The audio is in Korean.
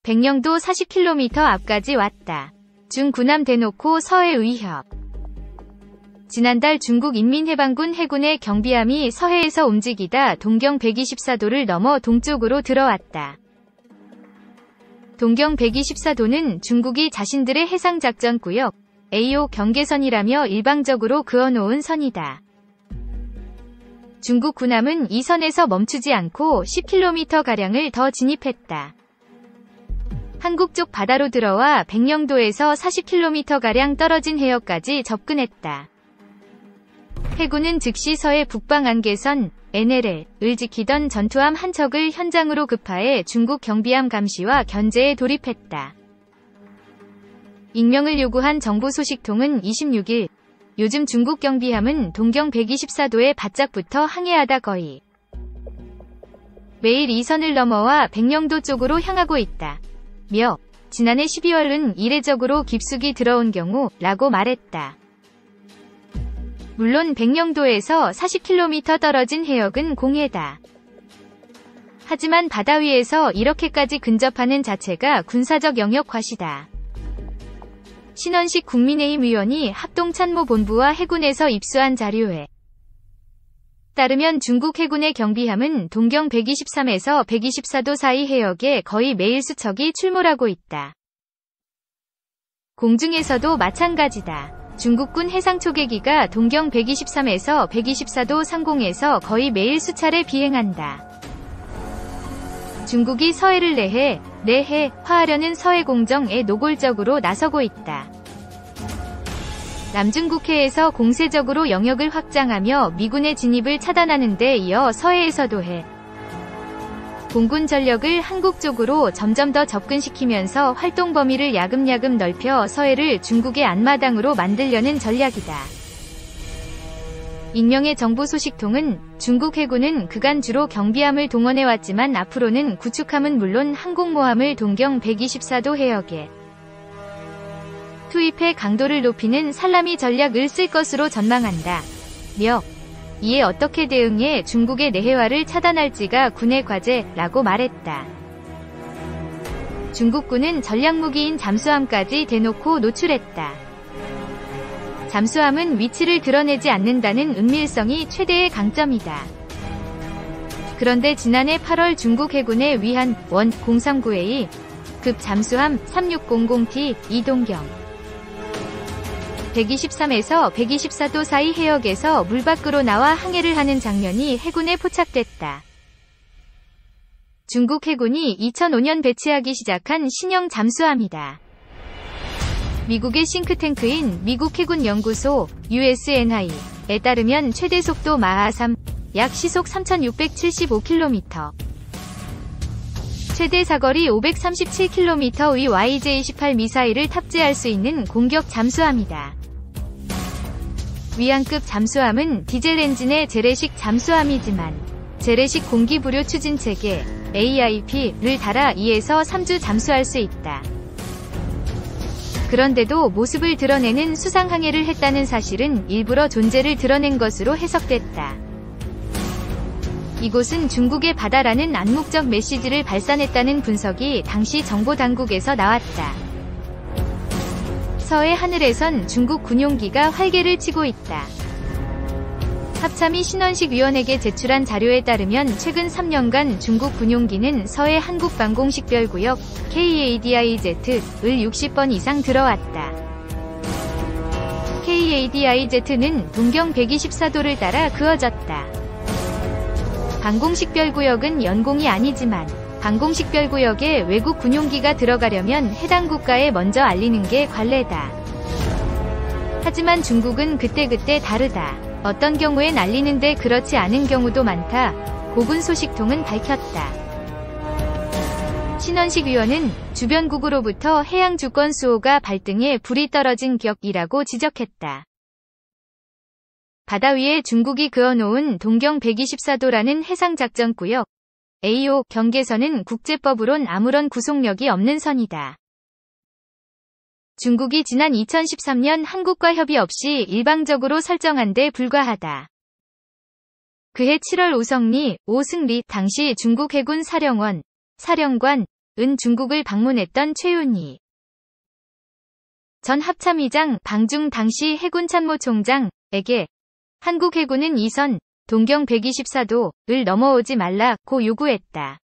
백령도 40km 앞까지 왔다. 중구남 대놓고 서해 위협. 지난달 중국 인민해방군 해군의 경비함이 서해에서 움직이다 동경 124도를 넘어 동쪽으로 들어왔다. 동경 124도는 중국이 자신들의 해상작전구역 AO 경계선이라며 일방적으로 그어놓은 선이다. 중국 군함은 이 선에서 멈추지 않고 10km가량을 더 진입했다. 한국 쪽 바다로 들어와 백령도에서 40km가량 떨어진 해역까지 접근했다. 해군은 즉시 서해 북방 안개선 NLL을 지키던 전투함 한 척을 현장으로 급파해 중국 경비함 감시와 견제에 돌입했다. 익명을 요구한 정보 소식통은 26일 요즘 중국 경비함은 동경 124도에 바짝붙어 항해하다 거의 매일 이 선을 넘어와 백령도 쪽으로 향하고 있다. 며 지난해 12월은 이례적으로 깊숙이 들어온 경우 라고 말했다. 물론 백령도에서 40km 떨어진 해역은 공해다. 하지만 바다 위에서 이렇게까지 근접하는 자체가 군사적 영역 과시다. 신원식 국민의힘 의원이 합동참모본부와 해군에서 입수한 자료에 따르면 중국 해군의 경비함은 동경 123에서 124도 사이 해역에 거의 매일 수척이 출몰하고 있다. 공중에서도 마찬가지다. 중국군 해상초계기가 동경 123에서 124도 상공에서 거의 매일 수차례 비행한다. 중국이 서해를 내해화하려는 서해 공정에 노골적으로 나서고 있다. 남중국해에서 공세적으로 영역을 확장하며 미군의 진입을 차단하는 데 이어 서해에서도 공군 전력을 한국 쪽으로 점점 더 접근시키면서 활동 범위를 야금야금 넓혀 서해를 중국의 앞마당으로 만들려는 전략이다. 익명의 정보 소식통은 중국 해군은 그간 주로 경비함을 동원해왔지만 앞으로는 구축함은 물론 항공모함을 동경 124도 해역에 투입해 강도를 높이는 살라미 전략을 쓸 것으로 전망한다. 며 이에 어떻게 대응해 중국의 내해화를 차단할지가 군의 과제라고 말했다. 중국군은 전략무기인 잠수함까지 대놓고 노출했다. 잠수함은 위치를 드러내지 않는다는 은밀성이 최대의 강점이다. 그런데 지난해 8월 중국 해군의 위한 원 039A 급 잠수함 3600T 이동경 123에서 124도 사이 해역에서 물 밖으로 나와 항해를 하는 장면이 해군에 포착됐다. 중국 해군이 2005년 배치하기 시작한 신형 잠수함이다. 미국의 싱크탱크인 미국 해군 연구소 USNI에 따르면 최대 속도 마하 3, 약 시속 3675km, 최대 사거리 537km의 YJ-18 미사일을 탑재할 수 있는 공격 잠수함이다. 위안급 잠수함은 디젤 엔진의 재래식 잠수함이지만 재래식 공기부료 추진체계 AIP를 달아 2에서 3주 잠수할 수 있다. 그런데도 모습을 드러내는 수상항해를 했다는 사실은 일부러 존재를 드러낸 것으로 해석됐다. 이곳은 중국의 바다라는 암묵적 메시지를 발산했다는 분석이 당시 정보당국에서 나왔다. 서해 하늘에선 중국 군용기가 활개를 치고 있다. 합참이 신원식 위원에게 제출한 자료에 따르면 최근 3년간 중국 군용기는 서해 한국방공식별구역 KADIZ을 60번 이상 들어왔다. KADIZ는 동경 124도를 따라 그어졌다. 방공식별구역은 연공이 아니지만 방공식별구역에 외국 군용기가 들어가려면 해당 국가에 먼저 알리는 게 관례다. 하지만 중국은 그때그때 다르다. 어떤 경우엔 알리는데 그렇지 않은 경우도 많다. 고군 소식통은 밝혔다. 신원식 위원은 주변국으로부터 해양 주권 수호가 발등에 불이 떨어진 격이라고 지적했다. 바다 위에 중국이 그어놓은 동경 124도라는 해상작전구역 AO 경계선은 국제법으론 아무런 구속력이 없는 선이다. 중국이 지난 2013년 한국과 협의 없이 일방적으로 설정한 데 불과하다. 그해 7월 오성리, 오승리 당시 중국 해군 사령관 은 중국을 방문했던 최윤희 전 합참의장 방중 당시 해군참모총장에게 한국 해군은 이선 동경 124도를 넘어오지 말라고 요구했다.